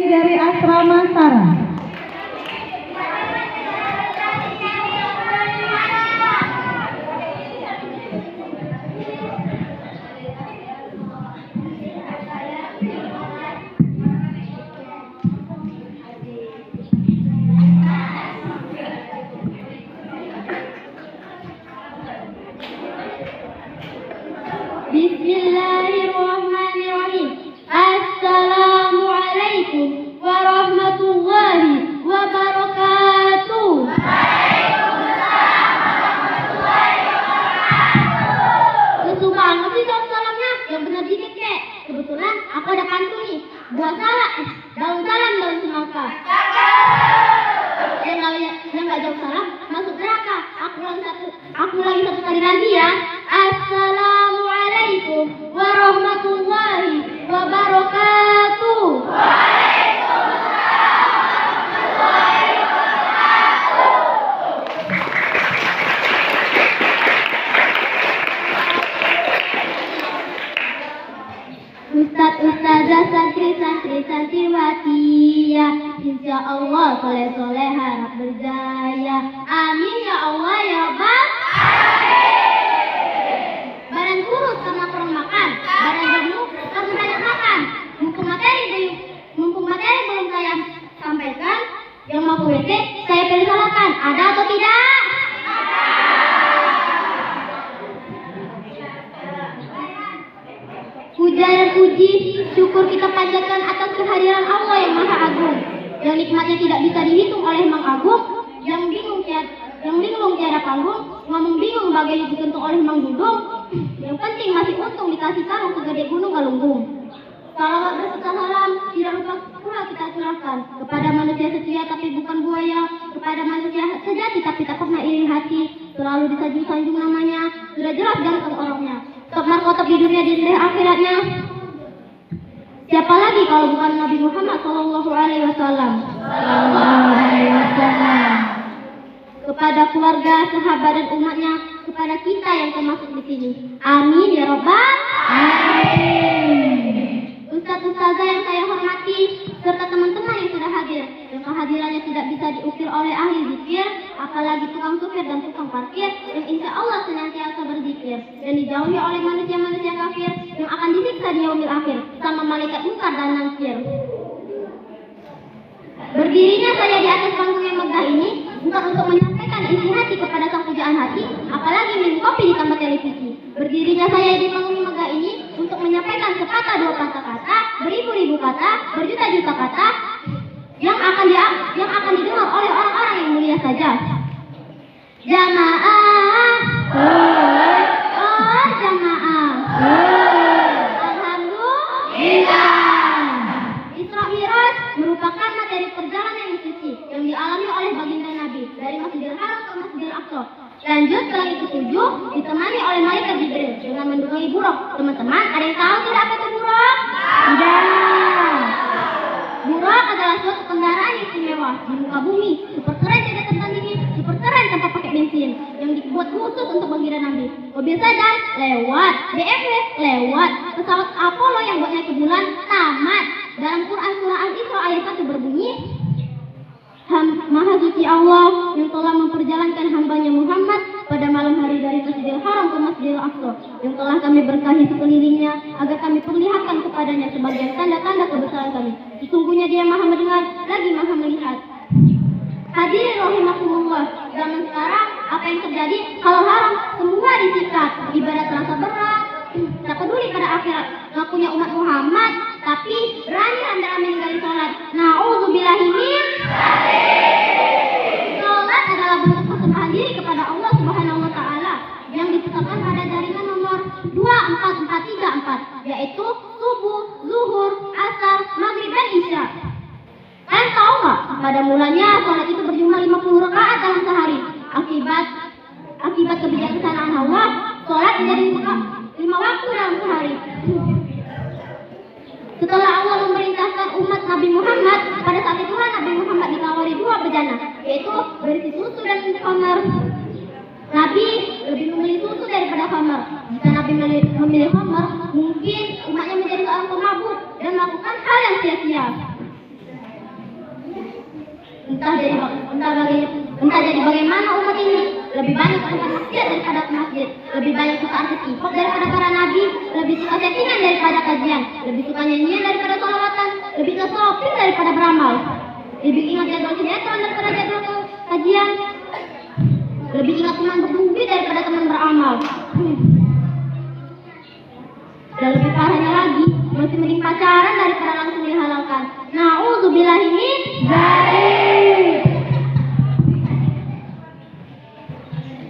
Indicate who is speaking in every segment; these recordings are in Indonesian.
Speaker 1: dari Asrama Sarah.
Speaker 2: Bismillahirrahmanirrahim. Assalamualaikum warahmatullahi wabarakatuh. Lucu banget sih dong salamnya. Yang benar dikit kek. Kebetulan aku ada pantun nih. Buat salah, daun salam daun semangka. Yang nggak jauh salam masuk neraka. Aku lagi satu kali lagi ya. Assalamualaikum warahmatullahi wabarakatuh. Ustadz, ustazah, santri, santriwati ya, insya Allah soleh harap berjaya. Amin ya Allah ya Rabbal. Badan kurus karena kurang makan, badan gemuk karena banyak makan. Mumpung materi belum saya sampaikan, yang mau ke WC saya persilakan. Ada atau tidak? Puja dan puji syukur kita panjatkan atas kehadiran Allah yang Maha Agung, yang nikmatnya tidak bisa dihitung oleh Mang Agung, yang bingung tiada panggung, ngomong bingung bagai dikentung oleh Mang Dudung. Yang penting masih untung dikasih sarung segede gunung Galunggung. Salawat berserta salam tidak lupa pula kita curahkan kepada manusia setia tapi bukan buaya, kepada manusia sejati tapi tak pernah iri hati, selalu disanjung-sanjung namanya, sudah jelas ganteng orangnya, top markotop di dunia di akhiratnya. Siapa lagi kalau bukan Nabi Muhammad Sallallahu Alaihi Wasallam. Kepada keluarga, sahabat dan umatnya, kepada kita yang termasuk di sini. Amin ya Rabbal Alamin. Ustadz ustazah yang saya hormati serta teman-teman yang sudah hadir, yang kehadirannya tidak bisa diukir oleh ahli zikir, apalagi tukang supir dan tukang parkir, yang insya Allah senantiasa berzikir dan dijauhi oleh manusia-manusia kafir yang akan disiksa di yaumil akhir sama malaikat munkar dan nakir. Berdirinya saya di atas panggung yang megah ini bukan untuk menyampaikan isi hati kepada sang pujaan hati, apalagi minum kopi di tempat televisi. Berdirinya saya di panggung yang megah ini untuk menyampaikan sepatah dua patah kata, beribu-ribu kata, berjuta-juta kata yang akan didengar oleh orang-orang yang mulia saja. Jamaah, oh jamaah, alhamdulillah. Isra Mi'raj merupakan materi perjalanan yang suci yang dialami oleh baginda Nabi dari Masjidil Haram ke Masjidil Aqsa. Lanjut ke langit ketujuh ditemani oleh malaikat Jibril dengan mendungi buruk. Teman-teman, ada yang tahu tidak apa itu buruk? Tidak. Buruk adalah suatu kendaraan yang istimewa di muka bumi, super keren tidak tertandingi, super keren tanpa pakai bensin, yang dibuat khusus untuk baginda Nabi. Mobil sedan lewat, BMW lewat, pesawat Apollo yang buat naik ke bulan tamat. Dalam Quran surah Al-Isra ayat 1 berbunyi, Maha suci Allah yang telah memperjalankan hambanya Muhammad pada malam hari dari Masjidil Haram ke Masjidil Aqsa, yang telah kami berkahi sekelilingnya agar kami perlihatkan kepadanya sebagian tanda-tanda kebesaran kami. Sesungguhnya dia Maha mendengar lagi Maha melihat. Hadirin rahimakumullah, zaman sekarang apa yang terjadi? Kalau haram semua disikat, ibadah terasa berat, tak peduli pada akhirat. Ngakunya umat Muhammad tapi berani rame-rame ninggalin sholat. Na'udzubillahi min dzalik. Sholat adalah bentuk persembahan diri kepada Allah Subhanahu wa taala yang ditetapkan pada jaringan nomor 24434, yaitu subuh, zuhur, asar, maghrib dan isya. Kalian tahu nggak? Pada mulanya sholat itu berjumlah 50 rakaat dalam sehari. Akibat kebijaksanaan Allah, sholat menjadi 5 waktu dalam sehari. Setelah Allah memerintahkan umat Nabi Muhammad, pada saat itu Nabi Muhammad ditawari 2 bejana, yaitu berisi susu dan khamar. Nabi lebih memilih susu daripada khamar. Jika Nabi memilih khamar, mungkin umatnya menjadi seorang pemabuk dan melakukan hal yang sia-sia. Entah jadi bagaimana umat ini, lebih banyak ke tempat maksiat daripada ke masjid, lebih banyak suka artis K-pop daripada para nabi, lebih suka settingan daripada kajian, lebih suka nyanyian daripada sholawatan, lebih ke shopping daripada beramal, lebih ingat jadwal sinetron daripada jadwal kajian, lebih ingat teman berdubi daripada teman beramal. Dan lebih parahnya lagi, masih mending pacaran daripada langsung dihalalkan. Na'udzubillahi min dzalik.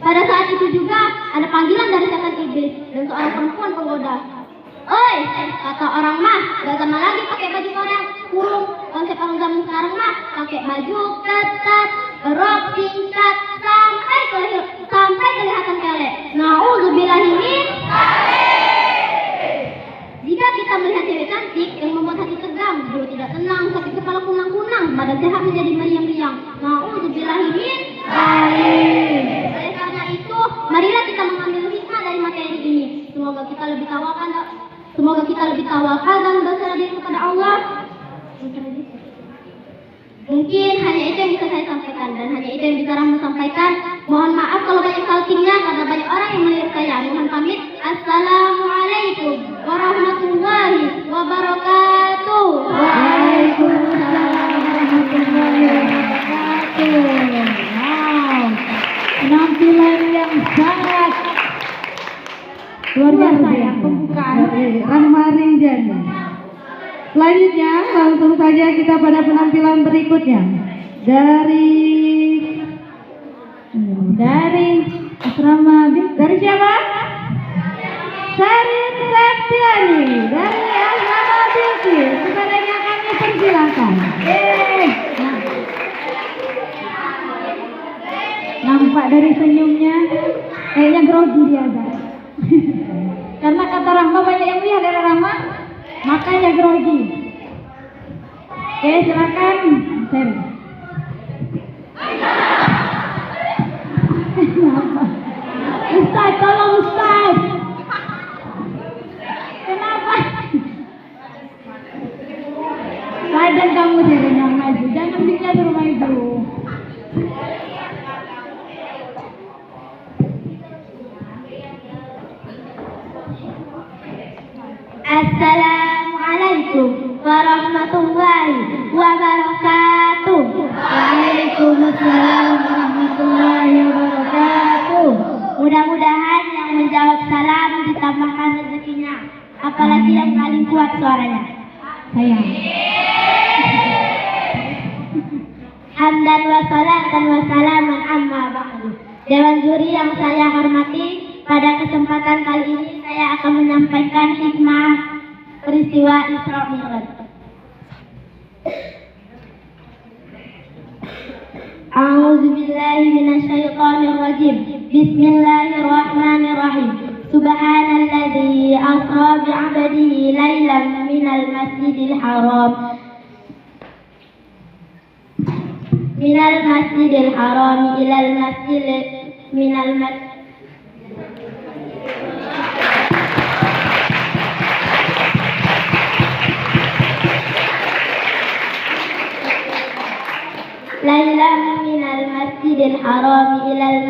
Speaker 2: Pada saat itu juga ada panggilan dari setan iblis dan seorang perempuan penggoda. Oi, kata orang mah, gak sama lagi pakai baju Korea kurung. Konsep orang zaman sekarang mah pakai baju ketat, rok singkat sampai kelihatan kelek. Na'udzubillahi min dzalik. Jika kita melihat cewek cantik yang membuat hati tegang, jiwa tidak tenang, sakit kepala kunang-kunang, badan sehat menjadi meriang-riang. Na'udzubillahi min dzalik. Oleh karena itu, marilah kita mengambil hikmah dari materi ini. Semoga kita lebih tawakal dan berserah diri kepada Allah. Mungkin hanya itu yang bisa saya sampaikan dan hanya itu yang bisa Rahma sampaikan. Mohon maaf kalau banyak saltingnya karena banyak orang yang melihat saya. Mohon pamit. Assalamualaikum warahmatullahi wabarakatuh.
Speaker 1: Waalaikumsalam warahmatullahi wabarakatuh. Wow, penampilan yang sangat luar biasa ya, pembukaan Rahma Rinjan. Selanjutnya langsung saja kita pada penampilan berikutnya dari asrama dari siapa? Sarin Septiani dari asrama Bilqis. Kepadanya kami persilakan. Nampak dari senyumnya kayaknya grogi dia guys. Karena kata Rahma banyak yang lihat dari Rahma, makanya grogi. Oke, silakan. Seri. Ustaz, tolong Ustaz. Kenapa? Kadang kamu jadi yang maju, jangan dia suruh maju.
Speaker 2: Assalamualaikum warahmatullahi wabarakatuh.
Speaker 1: Waalaikumsalam warahmatullahi wabarakatuh.
Speaker 2: Mudah-mudahan yang menjawab salam ditambahkan rezekinya, apalagi yang paling kuat suaranya.
Speaker 1: Saya.
Speaker 2: Hamdan wa salatan wa salaman amma ba'du. Dewan juri yang saya hormati, pada kesempatan kali ini saya akan menyampaikan hikmah peristiwa Isra Mi'raj. A'udzubillahi minasyaitonir rajim. Bismillahirrahmanirrahim. Subhanalladzi asra bi'abdihi lailan minal masjidil haram ilal masjidil haram ilal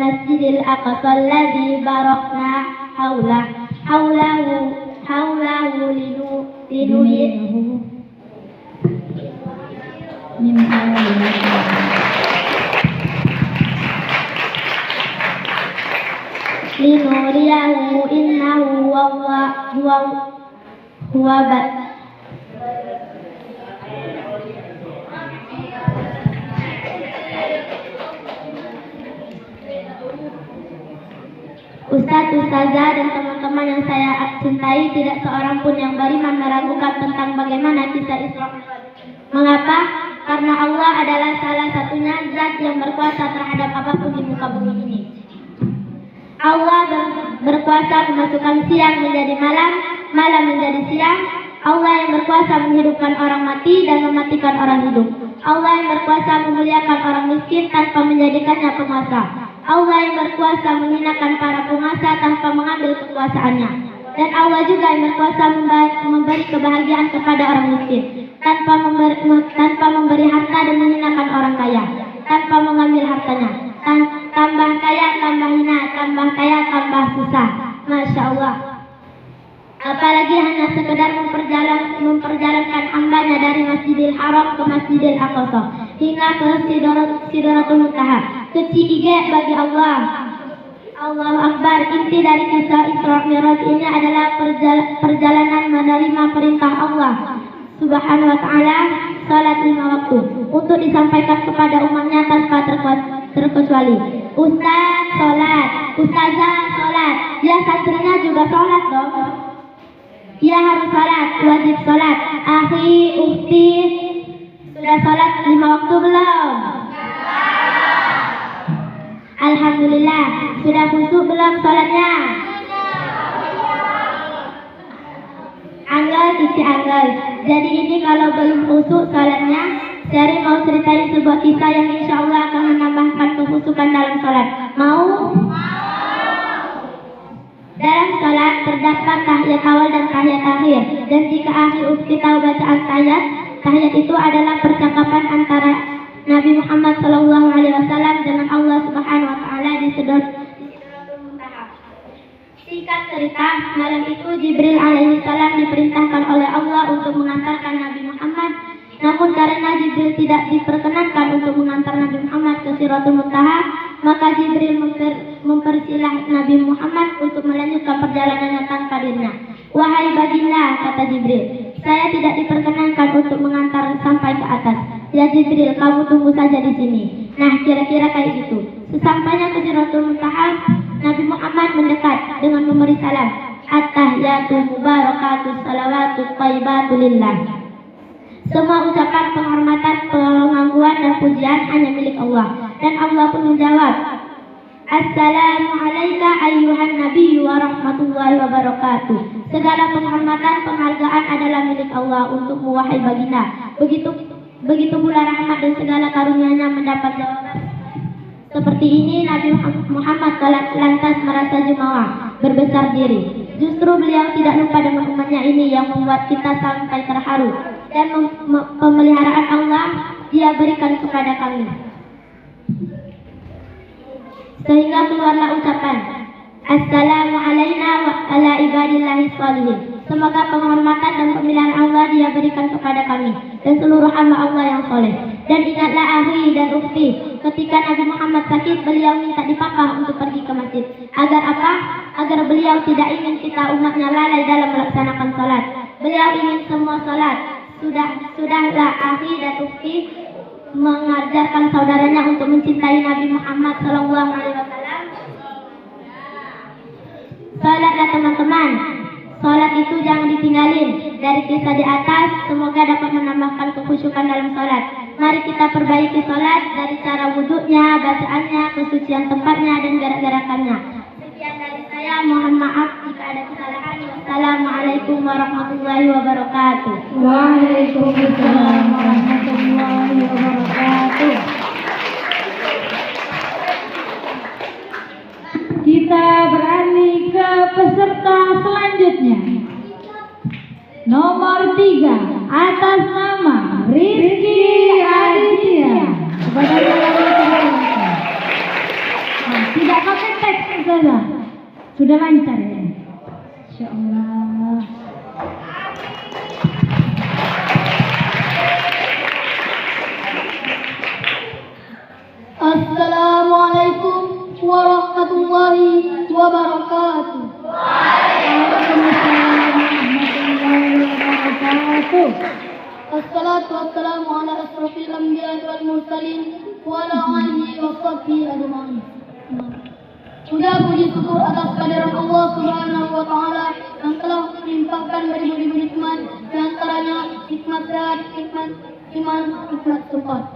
Speaker 2: masjidil aqsa alladzi barakna haulahu linuriyahu innahu huwa Ustadz, Ustazah, dan teman-teman yang saya cintai, tidak seorang pun yang beriman meragukan tentang bagaimana kisah Isra Mi'raj. Mengapa? Karena Allah adalah salah satunya zat yang berkuasa terhadap apapun di muka bumi ini. Allah berkuasa memasukkan siang menjadi malam, malam menjadi siang. Allah yang berkuasa menghidupkan orang mati dan mematikan orang hidup. Allah yang berkuasa memuliakan orang miskin tanpa menjadikannya penguasa. Allah yang berkuasa menghinakan para penguasa tanpa mengambil kekuasaannya. Dan Allah juga yang berkuasa memberi kebahagiaan kepada orang miskin tanpa memberi harta dan menghinakan orang kaya. tanpa mengambil hartanya. Tambah kaya, tambah hina, tambah kaya, tambah susah. Masya Allah. Apalagi hanya sekedar memperjalankan hambanya dari Masjidil Haram ke Masjidil Aqsa hingga ke Sidratul Muntaha. Kecil ige bagi Allah. Allahu Akbar. Inti dari kisah Isra Mi'raj ini adalah perjalanan menerima perintah Allah Subhanahu wa ta'ala, salat 5 waktu untuk disampaikan kepada umatnya tanpa terkecuali. Ustaz salat, ustazah salat, ya santrinya juga salat dong. Ya harus salat, wajib salat. Akhi, ukhti, sudah salat 5 waktu belum? Alhamdulillah. Sudah khusyuk belum salatnya? Anggal, isi anggal. Jadi ini kalau belum khusyuk salatnya, saya mau ceritain sebuah kisah yang insya Allah akan menambahkan kekhusyukan dalam salat. Mau? Dalam salat terdapat tahiyat awal dan tahiyat akhir. Dan jika akhi ukti tahu bacaan tahiyat itu adalah percakapan antara Nabi Muhammad SAW dengan Allah Subhanahu wa ta'ala di Sidratul Muntaha. Singkat cerita, malam itu Jibril alaihissalam diperintahkan oleh Allah untuk mengantarkan Nabi Muhammad. Namun karena Jibril tidak diperkenankan untuk mengantar Nabi Muhammad ke Sidratul Muntaha, maka Jibril mempersilah Nabi Muhammad untuk melanjutkan perjalanannya tanpa dirinya. Wahai baginda, kata Jibril, saya tidak diperkenankan untuk mengantar sampai ke atas. Ya Jibril, kamu tunggu saja di sini. Nah, kira-kira kayak gitu. Sesampainya ke Sidratul Muntaha, Nabi Muhammad mendekat dengan memberi salam. At-tahiyatu mubarakatuh salawatu thayyibatu lillah. Semua ucapan penghormatan, pengakuan dan pujian hanya milik Allah. Dan Allah pun menjawab, Assalamualaikum ayyuhan nabiyyu wa rahmatullahi wa barakatuh. Segala penghormatan, penghargaan adalah milik Allah untukmu wahai baginda. Begitu pula rahmat dan segala karunia-Nya mendapat jawaban. Seperti ini Nabi Muhammad lantas merasa jumawa, berbesar diri. Justru beliau tidak lupa dengan umatnya ini yang membuat kita sampai terharu. Dan pemeliharaan Allah Dia berikan kepada kami. Sehingga keluarlah ucapan Assalamu alayna wa ala ibadillahi sholihin. Semoga penghormatan dan pemilihan Allah Dia berikan kepada kami dan seluruh hamba Allah yang soleh. Dan ingatlah akhi dan ukhti, ketika Nabi Muhammad sakit, beliau minta dipapah untuk pergi ke masjid. Agar apa? Agar beliau tidak ingin kita umatnya lalai dalam melaksanakan salat. Beliau ingin semua salat. Sudahlah akhi dan ukhti mengajarkan saudaranya untuk mencintai Nabi Muhammad SAW. Salatlah teman-teman. Salat itu jangan ditinggalin. Dari kisah di atas, semoga dapat menambahkan kekhusyukan dalam salat. Mari kita perbaiki salat dari cara wudhunya, bacaannya, kesucian tempatnya, dan gerak-gerakannya. Sekian dari saya, mohon maaf jika ada kesalahan. Wassalamualaikum warahmatullahi wabarakatuh.
Speaker 1: Waalaikumsalam warahmatullahi wabarakatuh. Kita beralih ke peserta selanjutnya. Nomor 3, atas nama Rizky Aditya. Kepada tidak pakai teks saja. Sudah lancar ya. Insya Allah.
Speaker 2: Assalamualaikum warahmatullahi wabarakatuh.
Speaker 1: Waalaikumsalam warahmatullahi wabarakatuh.
Speaker 2: Assalatu wassalamu ala asrafil anbiya wal mursalin wa ala alihi wa sahbihi ajma'in. Sudah puji syukur atas kehadiran Allah Subhanahu wa taala yang telah melimpahkan beribu-ribu nikmat, di antaranya nikmat sehat, nikmat iman, nikmat sempat.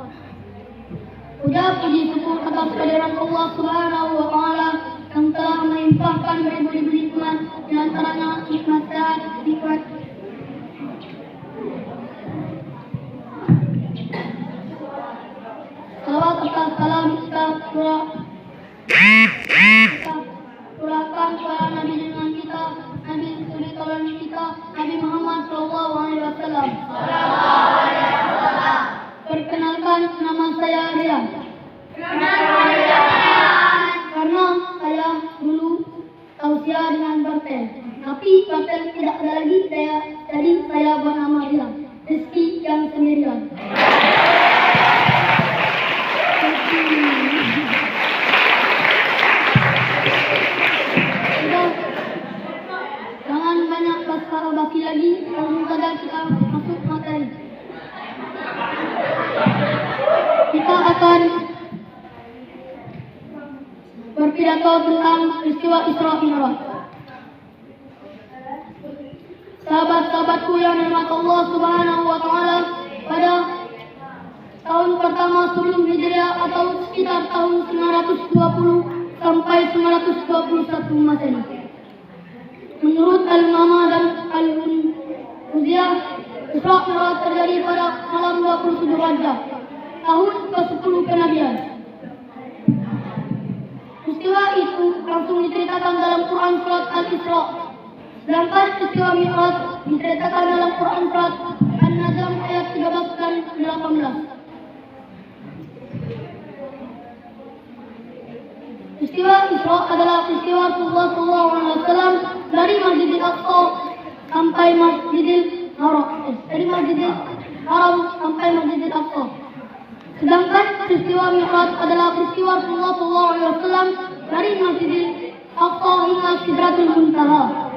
Speaker 2: Sudah puji syukur atas kehadiran Allah Subhanahu wa taala yang telah melimpahkan beribu-ribu nikmat, di antaranya nikmat sehat, nikmat salawat serta salam kita curahkan kepada Nabi dengan kita, Nabi suri taulan kita, Nabi Muhammad SAW. Perkenalkan, nama saya Ria. Karena saya dulu tausiah dengan Bartel, tapi Bartel tidak ada lagi, jadi saya bernama dia, Rizky yang sendirian. Sudah, jangan banyak basa-basi lagi, langsung saja kita masuk materi. Kita akan berpidato tentang peristiwa Isra Mi'raj. Sahabat-sahabatku yang dirahmati Allah Subhanahu wa taala, pada tahun pertama sebelum Hijriah atau sekitar tahun 920 sampai 921 Masehi. Menurut Al-Mama dan Al-Uziyah, Isra Mi'raj terjadi pada malam 27 Rajab, tahun ke-10 kenabian. Peristiwa itu langsung diceritakan dalam Quran surat Al-Isra. Sedangkan peristiwa Mi'raj diceritakan dalam Quran surat An-Najm ayat 13 dan 18. Peristiwa Isra adalah peristiwa Rasulullah SAW dari Masjidil Aqsa sampai Masjidil Haram, dari Masjidil Haram sampai Masjidil Aqsa. Sedangkan peristiwa Mi'raj adalah peristiwa Rasulullah SAW dari Masjidil Aqsa hingga Sidratul Muntaha.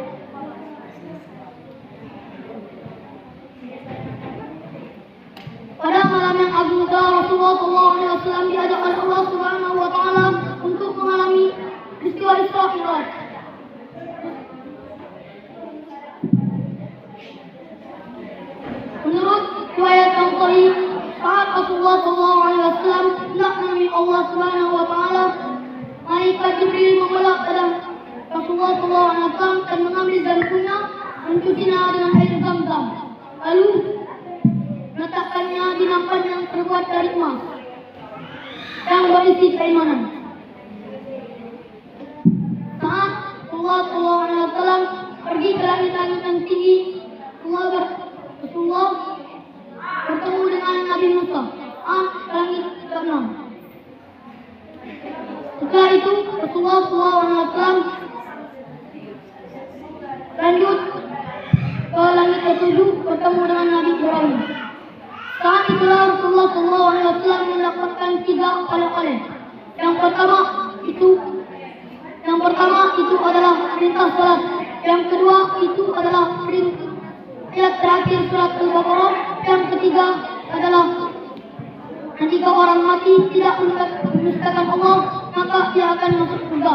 Speaker 2: Pada malam yang agung itu, Rasulullah SAW diajak oleh Allah Subhanahu wa taala untuk mengalami peristiwa Isra Mi'raj. Menurut riwayat yang sahih, saat Rasulullah SAW hendak menemui Allah Subhanahu wa taala, malaikat Jibril mengelak pada Rasulullah SAW dan mengambil jantungnya, mencucinya dengan air Zam-Zam. Lalu meletakkannya di nampan yang terbuat dari emas yang berisi keimanan. Saat Rasulullah SAW pergi ke langit-langit yang tinggi, Rasulullah bertemu dengan Nabi Musa ke langit ke-6. Setelah itu Rasulullah SAW lanjut ke langit ke-7 bertemu dengan Nabi Ibrahim. Saat itulah Rasulullah SAW mendapatkan 3 oleh-oleh. Yang pertama itu adalah perintah salat. Yang kedua itu adalah ayat terakhir surat Al-Baqarah. Yang ketiga adalah jika orang mati tidak mendustakan Allah, maka dia akan masuk surga.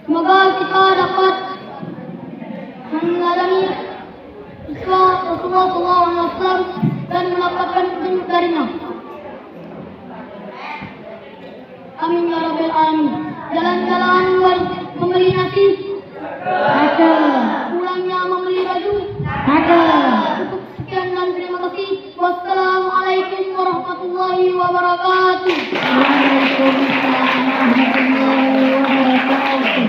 Speaker 2: Semoga kita dapat mengalami Rasulullah SAW dan mendapatkan petunjuk darinya. Amin ya rabbal alamin. Jalan-jalan membeli nasi,
Speaker 1: Ada.
Speaker 2: pulangnya membeli baju.
Speaker 1: Ada.
Speaker 2: Cukup sekian dan terima kasih. Wassalamualaikum warahmatullahi wabarakatuh.
Speaker 1: Waalaikumsalam warahmatullahi wabarakatuh.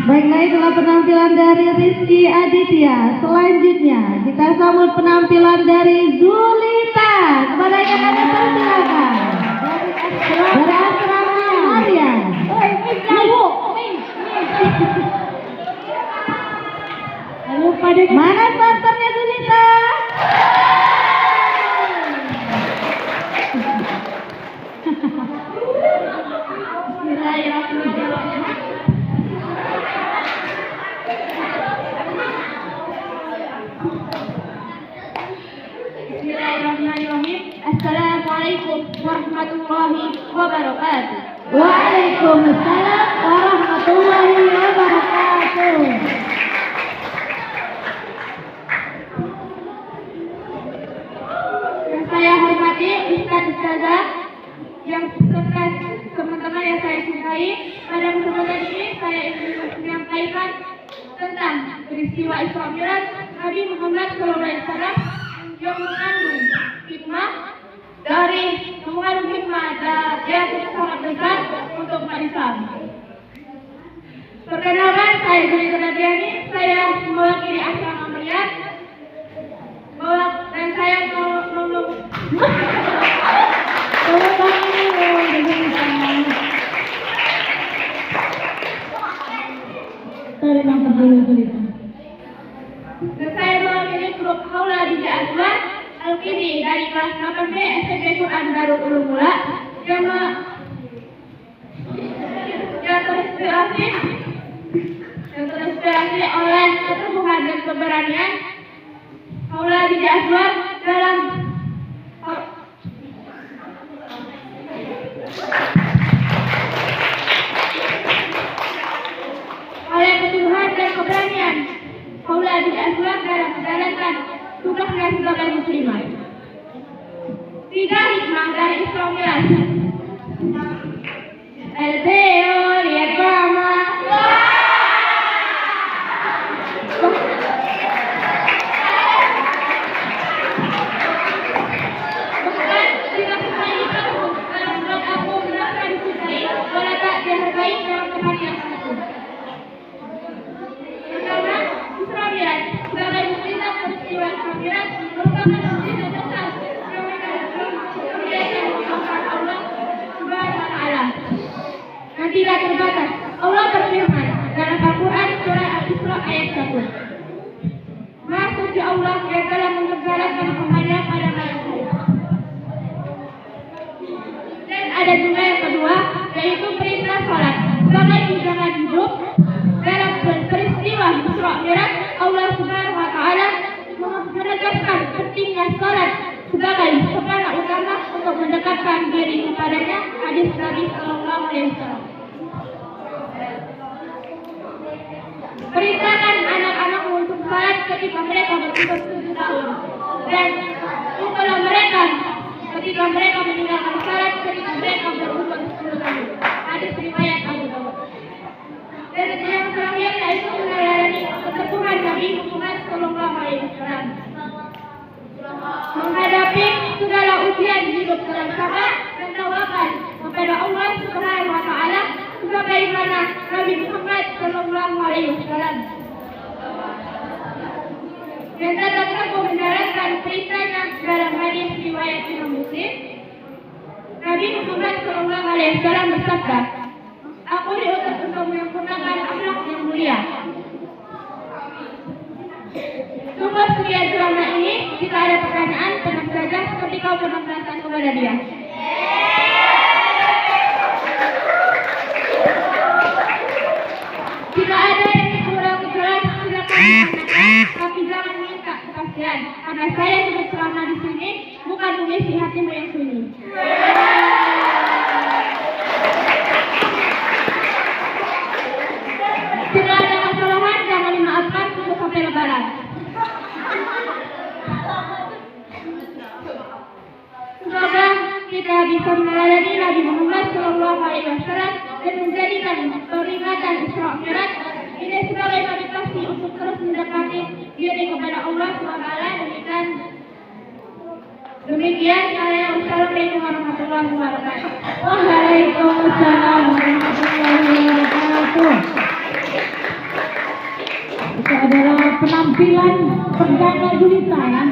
Speaker 1: Baiklah, itulah penampilan dari Rizky Aditya. Selanjutnya kita sambut penampilan dari Zulita. Kepadanya kami persilakan. Dari asrama Maria. Mana starternya Zulita?
Speaker 2: Bismillahirrahmanirrahim. Assalamualaikum warahmatullahi wabarakatuh.
Speaker 1: Waalaikumsalam warahmatullahi wabarakatuh.
Speaker 2: Yang saya hormati Ustazah yang serta teman-teman yang saya cintai, pada kesempatan ini saya ingin menyampaikan tentang peristiwa Isra Mi'raj Nabi Muhammad SAW yang mengandung hikmah yang sangat besar untuk umat Islam. saya mewakili asrama melihat dan saya mau dan saya mewakili grup Haula Dija Azwar Al-Qidi dari kelas 8B SMP Quran Darul Ulum Mula yang terinspirasi oleh keteguhan dan keberanian Haula Dija Azwar dalam Haula Dija Azwar dalam menjalankan tugasnya sebagai muslimah. 3 hikmah dari Isra Mi'raj. Elzeo lihat mama. Bahkan jika semuanya itu dalam buat aku merasa dicintai, wala tak dihargai dalam kehadiran aku. Pertama, Isra Mi'raj sebagai mukjizat peristiwa Isra Mi'raj merupakan mukjizat besar yang mengandung kemuliaan Allah Subhanahu wa Ta'ala. Yang tidak terbatas. Allah berfirman dalam Al-Quran surah Al-Isra ayat 1. Maha suci Allah yang telah menegakkan pemandang pada malam hari. Dan ada juga yang kedua, yaitu perintah salat sebagai tunjangan hidup. Dalam peristiwa Isra Mi'raj, Allah Subhanahu wa Ta'ala menegaskan pentingnya salat sebagai sarana utama untuk mendekatkan diri kepadanya. Hadis Nabi Sallallahu Alaihi Wasallam. Perintahkan anak-anakmu untuk salat ketika mereka berumur 7 tahun dan pukul mereka ketika mereka meninggalkan salat ketika mereka berumur 10 tahun. Hadis riwayat Abu Dawud. Dan yang terakhir yaitu meneladani keteguhan Nabi Muhammad Sallallahu Alaihi Wasallam menghadapi segala ujian hidup dalam sabar dan tawakal kepada Allah Subhanahu wa Ta'ala sebagaimana Nabi Muhammad Sallallahu Alaihi Wasallam dan tetap teguh menjalankan perintahnya dalam hadis riwayat Imam Muslim. Nabi Muhammad Sallallahu Alaihi Wasallam bersabda, "Aku diutus untuk menyempurnakan akhlak yang mulia." Sungguh sekian selama ini, jika ada pertanyaan, tenang saja seperti kau pernah perasaan kepada dia. Jika ada yang kurang jelas, silakan tapi jangan minta kepastian, karena saya juga selama di sini bukan mengisi hatimu yang sunyi. Jika ada kesalahan, jangan dimaafkan untuk sampai lebaran. Semoga kita bisa meneladani Nabi Muhammad Sallallahu Alaihi Wasallam dan menjadikan peringatan Isra Mi'raj ini sebagai motivasi untuk terus mendekati diri kepada Allah SWT. Demikian saya. Wassalamualaikum warahmatullahi wabarakatuh.
Speaker 1: Waalaikumsalam warahmatullahi wabarakatuh. Itu adalah penampilan perdana gurita ya.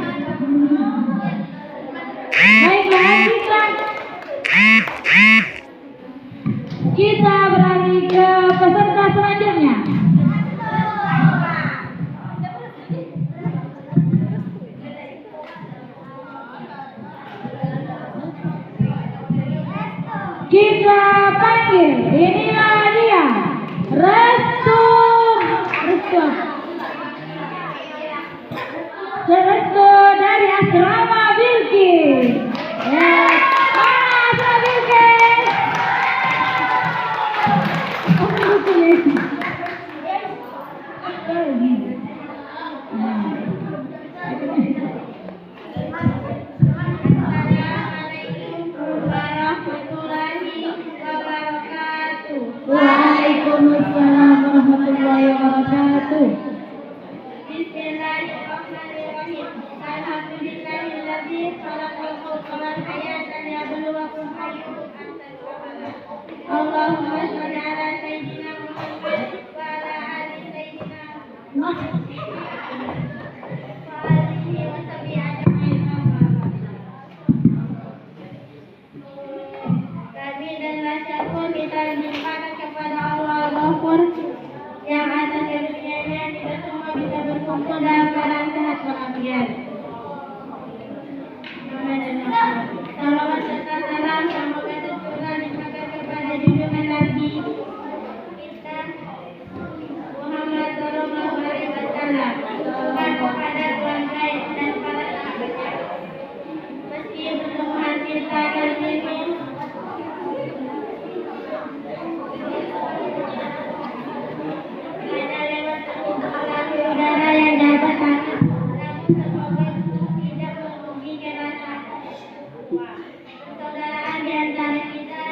Speaker 1: Baiklah, kita beralih ke peserta selanjutnya. Kita panggil, inilah dia, Restu dari asrama Bilqis. Asrama Bilqis. Waalaikumsalam warahmatullahi wabarakatuh.
Speaker 2: Bismillahirrahmanirrahim. Alhamdulillahilladzi khalaqal mauta wal hayata liyabluwakum ayyukum ahsanu amala. Allahumma shalli ala sayyidina Muhammad wa ala ali sayyidina Muhammad. Kami dan rasaku kita limpahkan kepada Allah Ghafur yang atas karunia-Nya kita semua bisa berkumpul dalam keadaan sehat walafiat. Salawat serta salam semoga tercurah limpahkan kepada junjungan Nabi kita Muhammad Sallallahu Alaihi Wasallam dan kepada keluarga dan para sahabatnya. Meski belum menghasilkan ilmu, hanya lewat melalui udara yang dapat tanah, namun semoga tidak merugikan rasa persaudaraan di antara kita.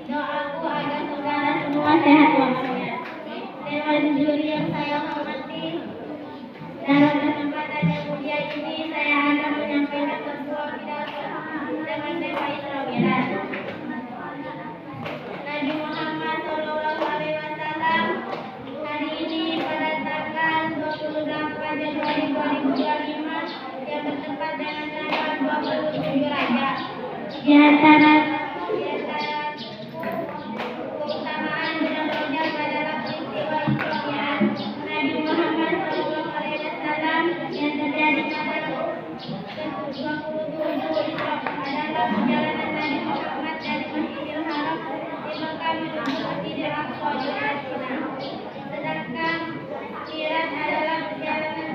Speaker 2: Doaku agar saudara semua sehat walafiat. Dewan juri yang saya hormati, dalam kesempatan yang mulia ini saya akan menyampaikan sebuah pidato dengan tema Isra Mi'raj. Nabi Muhammad Sallallahu Alaihi Wasallam hari ini pada tanggal 28 Januari 2025 yang bertepat dengan tanggal 27 Rajab. Di antara keutamaan bulan Rajab adalah peristiwa Isra Mi'raj Nabi Muhammad Sallallahu Alaihi Wasallam yang terjadi pada ke-27 Isra adalah perjalanan Nabi Muhammad dari Masjidil Haram di Mekah menuju Masjidil Aqsa di Palestina. Sedangkan Mi'raj adalah perjalanan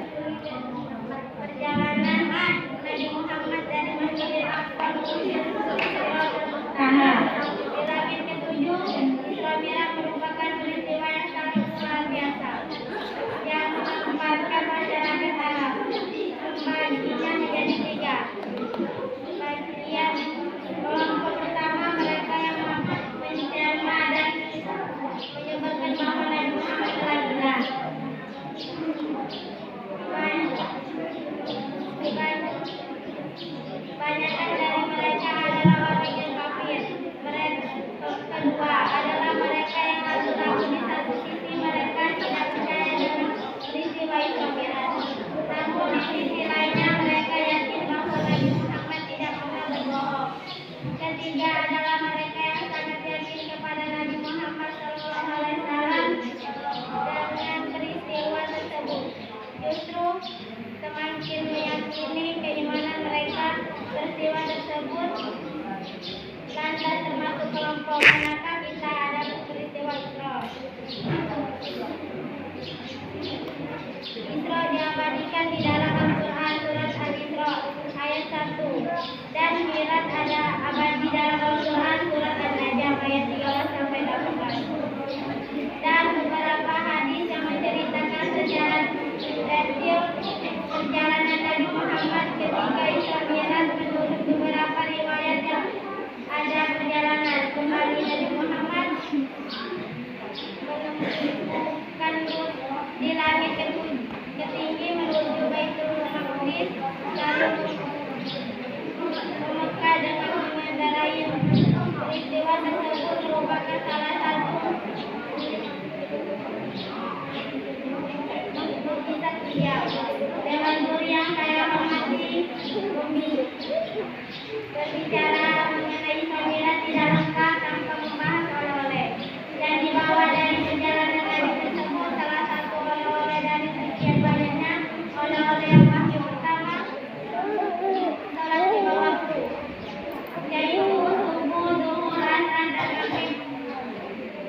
Speaker 2: Nabi Muhammad dari Masjidil Aqsa menuju Taha. Di langit ketujuh, Isra Mi'raj merupakan peristiwa yang sangat luar biasa yang menempatkan masyarakat Arab membaginya menjadi tiga. Bagian kelompok pertama mereka yang menjelma dan menyebutkan bahwa Nabi Muhammad telah gila. Kebanyakan dari mereka adalah orang yang kafir. Mereka kedua adalah mereka yang ragu-ragu. Di satu sisi mereka tidak percaya dengan peristiwa Isra Mi'raj, namun di sisi lainnya mereka yakin bahwa Nabi Muhammad tidak pernah berbohong. Ketiga adalah mereka yang sangat yakin kepada Nabi Muhammad Sallallahu Alaihi Wasallam dengan peristiwa tersebut. Justru semakin meyakini keimanan mereka peristiwa tersebut. Lantas termasuk kelompok manakah kita ada peristiwa Isra. Isra diabadikan di dalam Al-Quran surat Al-Isra ayat 1 dan Mi'raj ada abadi dalam Al-Quran surat An-Najm ayat 13 sampai 18. Dan beberapa hadis yang menceritakan secara detail perjalanan Nabi Muhammad ketika Isra Mi'raj. Menurut beberapa riwayat yang ada perjalanan kembali Nabi Muhammad menemukan di langit ketinggi menuju Baitul Maqdis, lalu ke Mekah dengan mengendarai. Peristiwa tersebut merupakan salah satu mukjizat beliau. Dewan juri yang saya hormati, berbicara mengenai Isra Mi'raj tidak lengkap tanpa membahas oleh-oleh yang dibawa dari perjalanan Nabi tersebut. Salah satu oleh-oleh dari sekian banyaknya oleh-oleh yang wahyu pertama salat lima waktu, yaitu subuh, zuhur, asar, dan maghrib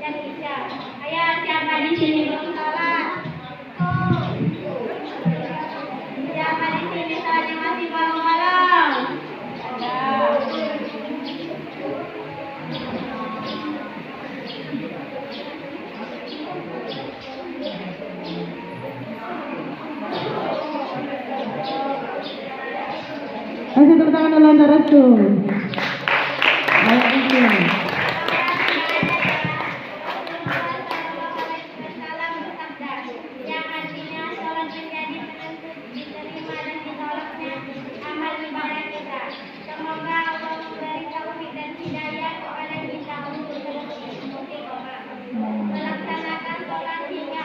Speaker 2: dan isya. Ayo, siapa di sini belum salat? Siapa di sini salatnya masih malam-malam? Ada.
Speaker 1: Kasih tepuk tangan dulu untuk Rasul. Ayat itu.
Speaker 2: Yang artinya sholat menjadi penentu diterima dan ditolaknya amal ibadah kita. Semoga Allah memberi taufik dan hidayah kepada kita untuk terus melaksanakan sholat hingga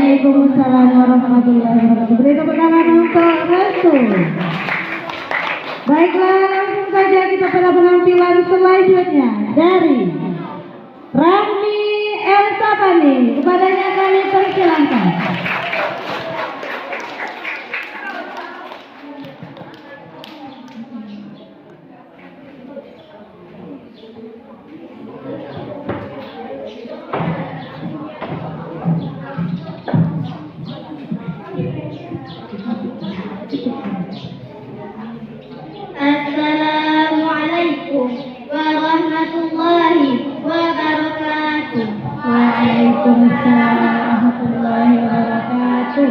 Speaker 1: Waalaikumsalam warahmatullahi wabarakatuh. Beri tepuk tangan untuk Rasul. Baiklah, langsung saja kita pada penampilan selanjutnya dari Rami Elsapani. Kepadanya kami persilahkan.
Speaker 2: Assalamualaikum warahmatullahi wabarakatuh.
Speaker 1: Waalaikumsalam warahmatullahi wabarakatuh.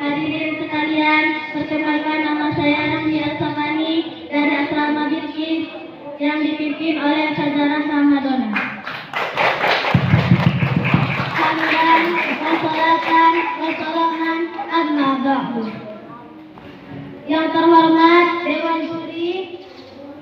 Speaker 2: Hadirin sekalian, perkenalkan nama saya Rami Elsapani dari Asrama Bilqis yang dipimpin oleh Saudara Ramadona. Hamdan wassalatan wassalaman amma ba'du. Yang terhormat Dewan Juri